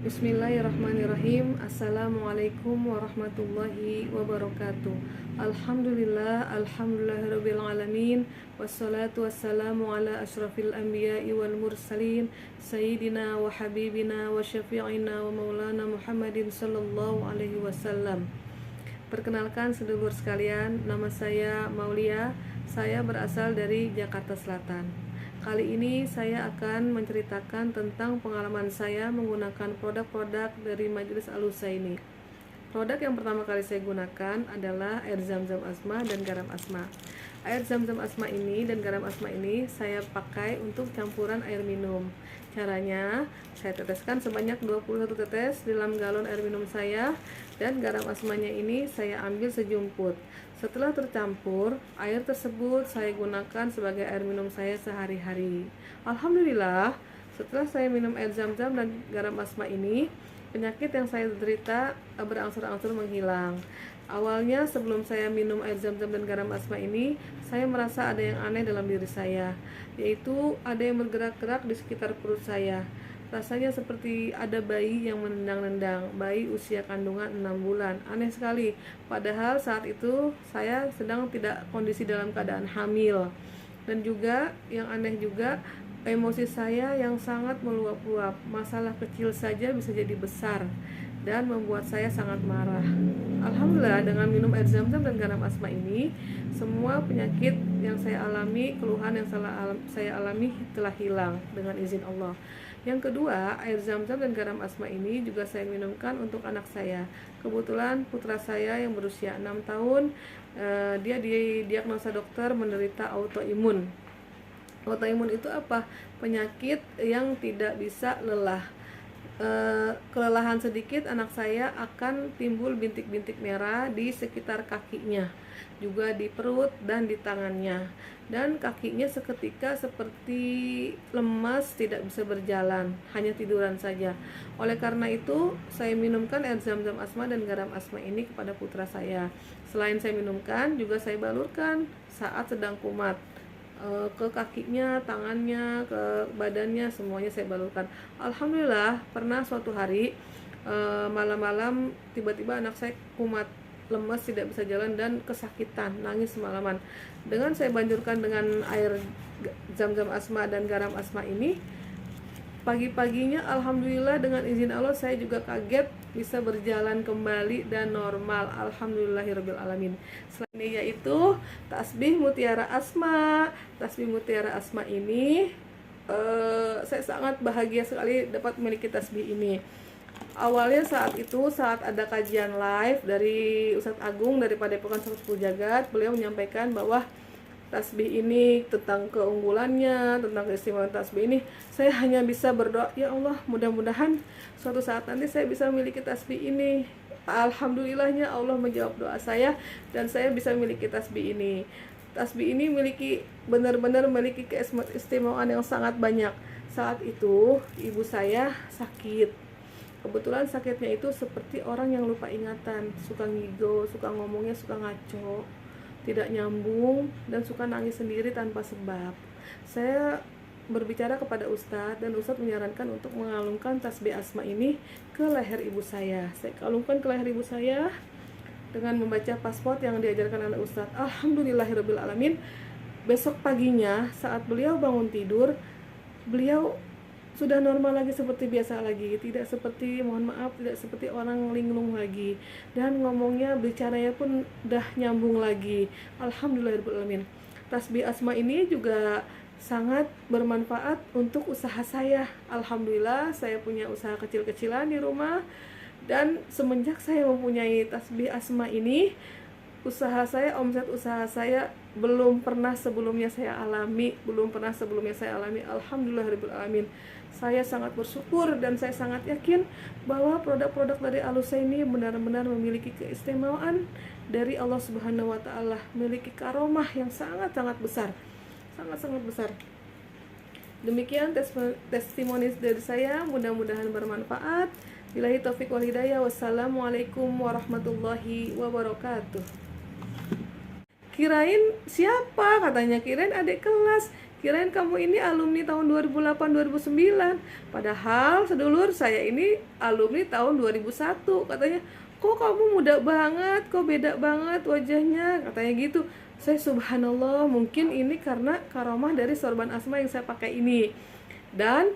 Bismillahirrahmanirrahim. Assalamualaikum warahmatullahi wabarakatuh. Alhamdulillahirabbil alamin. Wassalatu wassalamu ala asyrafil anbiya'i wal mursalin sayyidina wa habibina wa syafi'ina wa maulana Muhammadin sallallahu alaihi wasallam. Perkenalkan sedulur sekalian, nama saya Maulia. Saya berasal dari Jakarta Selatan. Kali ini saya akan menceritakan tentang pengalaman saya menggunakan produk-produk dari Majelis Al-Husaini. Produk yang pertama kali saya gunakan adalah air zam-zam asma dan garam asma. Air zam-zam asma ini dan garam asma ini saya pakai untuk campuran air minum. Caranya, saya teteskan sebanyak 21 tetes dalam galon air minum saya, dan garam asmanya ini saya ambil sejumput. Setelah tercampur, air tersebut saya gunakan sebagai air minum saya sehari-hari. Alhamdulillah, setelah saya minum air zam-zam dan garam asma ini, penyakit yang saya derita berangsur-angsur menghilang. Awalnya sebelum saya minum air zam-zam dan garam asma ini, saya merasa ada yang aneh dalam diri saya, yaitu ada yang bergerak-gerak di sekitar perut saya. Rasanya seperti ada bayi yang menendang-nendang, bayi usia kandungan 6 bulan. Aneh sekali, padahal saat itu saya sedang tidak kondisi dalam keadaan hamil. Dan juga yang aneh juga, emosi saya yang sangat meluap-luap. Masalah kecil saja bisa jadi besar dan membuat saya sangat marah. Alhamdulillah, dengan minum air zam-zam dan garam asma ini, semua penyakit yang saya alami, keluhan yang saya alami telah hilang dengan izin Allah. Yang kedua, air zam-zam dan garam asma ini juga saya minumkan untuk anak saya. Kebetulan putra saya yang berusia 6 tahun, dia didiagnosa dokter menderita autoimun. Autoimun itu apa? Penyakit yang tidak bisa lelah. Kelelahan sedikit, anak saya akan timbul bintik-bintik merah di sekitar kakinya, juga di perut dan di tangannya, dan kakinya seketika seperti lemas, tidak bisa berjalan, hanya tiduran saja. Oleh karena itu, saya minumkan air zam-zam asma dan garam asma ini kepada putra saya. Selain saya minumkan, juga saya balurkan saat sedang kumat, ke kakinya, tangannya, ke badannya, semuanya saya balurkan. Alhamdulillah, pernah suatu hari malam-malam tiba-tiba anak saya kumat, lemas, tidak bisa jalan dan kesakitan, nangis semalaman. Dengan saya banjurkan dengan air zam-zam asma dan garam asma ini, pagi-paginya alhamdulillah dengan izin Allah saya juga kaget bisa berjalan kembali dan normal. Alhamdulillahirabbil alamin. Selain ini yaitu tasbih mutiara asma. Tasbih mutiara asma ini saya sangat bahagia sekali dapat memiliki tasbih ini. Awalnya saat ada kajian live dari Ustadz Agung dari Padepokan 110 Jagat, beliau menyampaikan bahwa tasbih ini tentang keunggulannya, tentang keistimewaan tasbih ini. Saya hanya bisa berdoa, ya Allah, mudah-mudahan suatu saat nanti saya bisa memiliki tasbih ini. Alhamdulillahnya Allah menjawab doa saya dan saya bisa memiliki tasbih ini. Tasbih ini benar-benar memiliki keistimewaan yang sangat banyak. Saat itu ibu saya sakit. Kebetulan sakitnya itu seperti orang yang lupa ingatan, suka ngigo, suka ngomongnya suka ngaco, tidak nyambung, dan suka nangis sendiri tanpa sebab. Saya berbicara kepada Ustadz, dan Ustadz menyarankan untuk mengalungkan tasbih asma ini ke leher ibu saya. Saya kalungkan ke leher ibu saya dengan membaca password yang diajarkan oleh Ustadz. Alhamdulillahirabbil alamin. Besok paginya saat beliau bangun tidur, beliau sudah normal lagi, seperti biasa lagi, tidak seperti, mohon maaf, tidak seperti orang linglung lagi, dan ngomongnya, bicaranya pun udah nyambung lagi. Alhamdulillahirrahmanirrahim. Tasbih asma ini juga sangat bermanfaat untuk usaha saya. Alhamdulillah, saya punya usaha kecil-kecilan di rumah, dan semenjak saya mempunyai tasbih asma ini, omset usaha saya belum pernah sebelumnya saya alami. Alhamdulillahirrahmanirrahim. Saya sangat bersyukur dan saya sangat yakin bahwa produk-produk dari Al-Husaini benar-benar memiliki keistimewaan dari Allah Subhanahu wa taala, memiliki karomah yang sangat-sangat besar. Sangat-sangat besar. Demikian testimoni dari saya, mudah-mudahan bermanfaat. Billahi taufiq wal hidayah. Wassalamualaikum warahmatullahi wabarakatuh. Kirain siapa, katanya kirain adik kelas, kirain kamu ini alumni tahun 2008 2009, padahal sedulur saya ini alumni tahun 2001. Katanya, kok kamu muda banget, kok beda banget wajahnya, katanya gitu. Saya subhanallah, mungkin ini karena karomah dari sorban asma yang saya pakai ini. Dan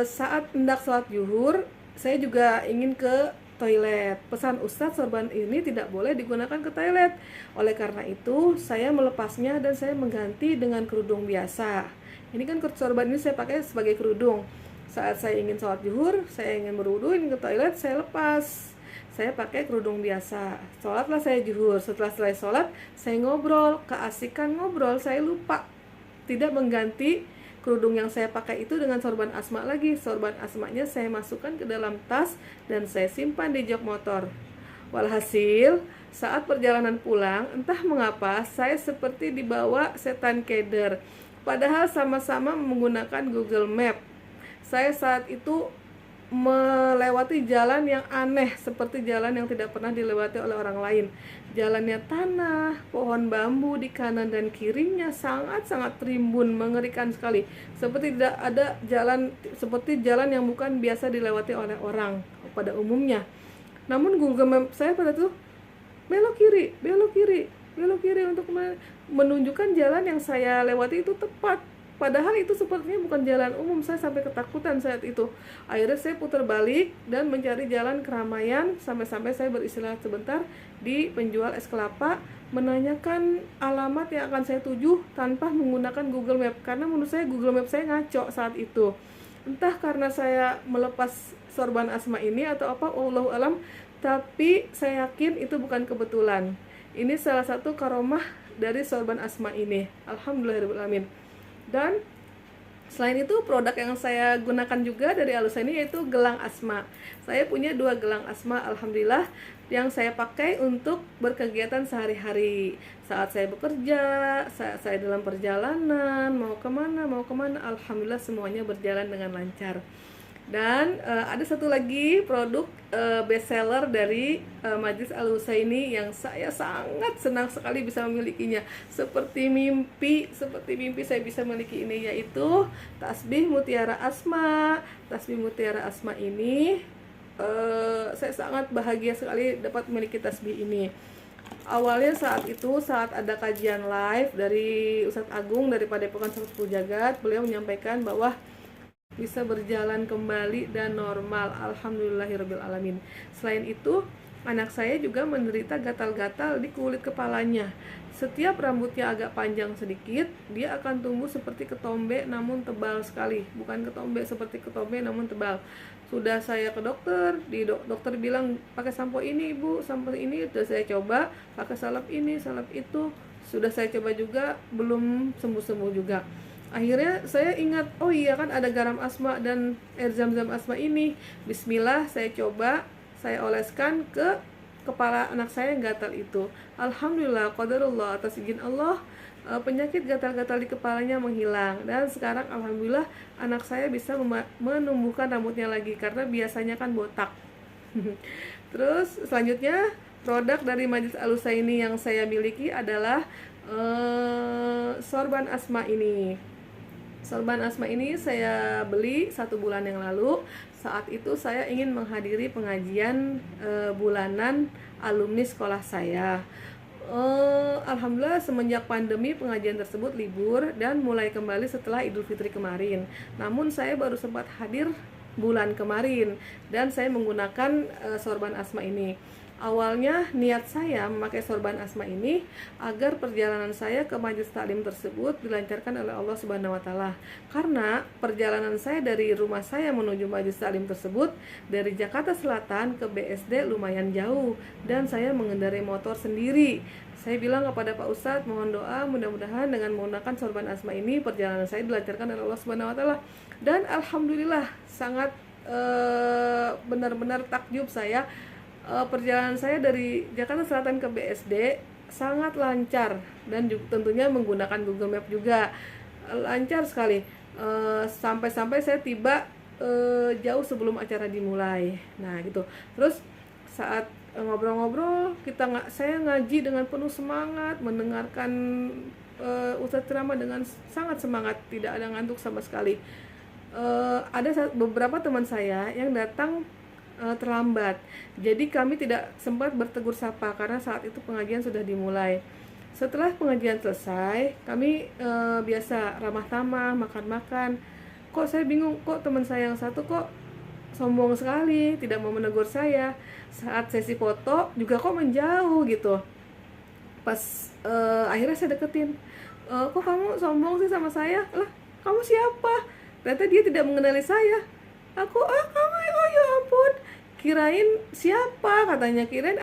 saat hendak sholat zuhur, saya juga ingin ke toilet. Pesan Ustadz, sorban ini tidak boleh digunakan ke toilet. Oleh karena itu, saya melepasnya dan saya mengganti dengan kerudung biasa. Ini kan sorban ini saya pakai sebagai kerudung. Saat saya ingin sholat zuhur, saya ingin berwudu, ingin ke toilet, saya lepas. Saya pakai kerudung biasa. Sholatlah saya zuhur. Setelah selesai sholat, saya ngobrol. Keasikan ngobrol, saya lupa tidak mengganti kerudung yang saya pakai itu dengan sorban asma lagi. Sorban asmanya saya masukkan ke dalam tas dan saya simpan di jok motor. Walhasil, saat perjalanan pulang, entah mengapa saya seperti dibawa setan keder. Padahal sama-sama menggunakan Google Map. Saya saat itu melewati jalan yang aneh, seperti jalan yang tidak pernah dilewati oleh orang lain. Jalannya tanah, pohon bambu di kanan dan kirinya sangat-sangat rimbun, mengerikan sekali. Seperti tidak ada jalan, seperti jalan yang bukan biasa dilewati oleh orang pada umumnya. Namun Google Map saya pada itu belok kiri, belok kiri, belok kiri untuk menunjukkan jalan yang saya lewati itu tepat. Padahal itu sepertinya bukan jalan umum. Saya sampai ketakutan saat itu. Akhirnya saya putar balik dan mencari jalan keramaian. Sampai-sampai saya beristirahat sebentar di penjual es kelapa, menanyakan alamat yang akan saya tuju tanpa menggunakan Google Map. Karena menurut saya Google Map saya ngaco saat itu. Entah karena saya melepas sorban asma ini atau apa, wallahu alam. Tapi saya yakin itu bukan kebetulan. Ini salah satu karomah dari sorban asma ini. Alhamdulillahirrahmanirrahim. Dan selain itu, produk yang saya gunakan juga dari Alusa ini yaitu gelang asma. Saya punya 2 gelang asma, alhamdulillah, yang saya pakai untuk berkegiatan sehari-hari. Saat saya bekerja, saat saya dalam perjalanan, mau kemana, alhamdulillah semuanya berjalan dengan lancar. Dan ada satu lagi produk bestseller dari Majlis Al-Husaini yang saya sangat senang sekali bisa memilikinya. Seperti mimpi saya bisa memiliki ini, yaitu tasbih mutiara asma. Tasbih mutiara asma ini saya sangat bahagia sekali dapat memiliki tasbih ini. Awalnya saat ada kajian live dari Ustadz Agung dari Padepokan Sepuh Jagat, beliau menyampaikan bahwa bisa berjalan kembali dan normal, alhamdulillahirrabbilalamin. Selain itu, anak saya juga menderita gatal-gatal di kulit kepalanya. Setiap rambutnya agak panjang sedikit, dia akan tumbuh seperti ketombe namun tebal sekali. Bukan ketombe seperti ketombe namun tebal. Sudah saya ke dokter, dokter bilang pakai sampo ini ibu, sampo ini. Sudah saya coba, pakai salep ini, salep itu. Sudah saya coba juga, belum sembuh-sembuh juga. Akhirnya saya ingat, oh iya kan ada garam asma dan air zam-zam asma ini. Bismillah, saya coba, saya oleskan ke kepala anak saya yang gatal itu. Alhamdulillah, qadarullah, atas izin Allah, penyakit gatal-gatal di kepalanya menghilang. Dan sekarang alhamdulillah anak saya bisa menumbuhkan rambutnya lagi, karena biasanya kan botak. Terus selanjutnya, produk dari Majlis Al-Husaini yang saya miliki adalah sorban asma ini. Sorban asma ini saya beli 1 bulan yang lalu. Saat itu saya ingin menghadiri pengajian bulanan alumni sekolah saya. Alhamdulillah semenjak pandemi pengajian tersebut libur dan mulai kembali setelah Idul Fitri kemarin. Namun saya baru sempat hadir bulan kemarin dan saya menggunakan sorban asma ini. Awalnya niat saya memakai sorban asma ini agar perjalanan saya ke majelis taklim tersebut dilancarkan oleh Allah Subhanahu wa taala. Karena perjalanan saya dari rumah saya menuju majelis taklim tersebut dari Jakarta Selatan ke BSD lumayan jauh dan saya mengendarai motor sendiri. Saya bilang kepada Pak Ustadz, mohon doa mudah-mudahan dengan menggunakan sorban asma ini perjalanan saya dilancarkan oleh Allah Subhanahu wa taala. Dan alhamdulillah sangat benar-benar takjub saya. Perjalanan saya dari Jakarta Selatan ke BSD sangat lancar dan juga tentunya menggunakan Google Map juga lancar sekali. Sampai-sampai saya tiba jauh sebelum acara dimulai. Nah gitu. Terus saat ngobrol-ngobrol saya ngaji dengan penuh semangat, mendengarkan Ustadz ceramah dengan sangat semangat, tidak ada ngantuk sama sekali. Ada beberapa teman saya yang datang terlambat, jadi kami tidak sempat bertegur sapa karena saat itu pengajian sudah dimulai. Setelah pengajian selesai, kami biasa ramah tamah, makan-makan. Kok saya bingung, kok teman saya yang satu kok sombong sekali, tidak mau menegur saya. Saat sesi foto juga kok menjauh gitu. Pas akhirnya saya deketin, kok kamu sombong sih sama saya? Lah, kamu siapa? Ternyata dia tidak mengenali saya. Aku, kamu, oh ya ampun, kirain siapa, katanya, kirain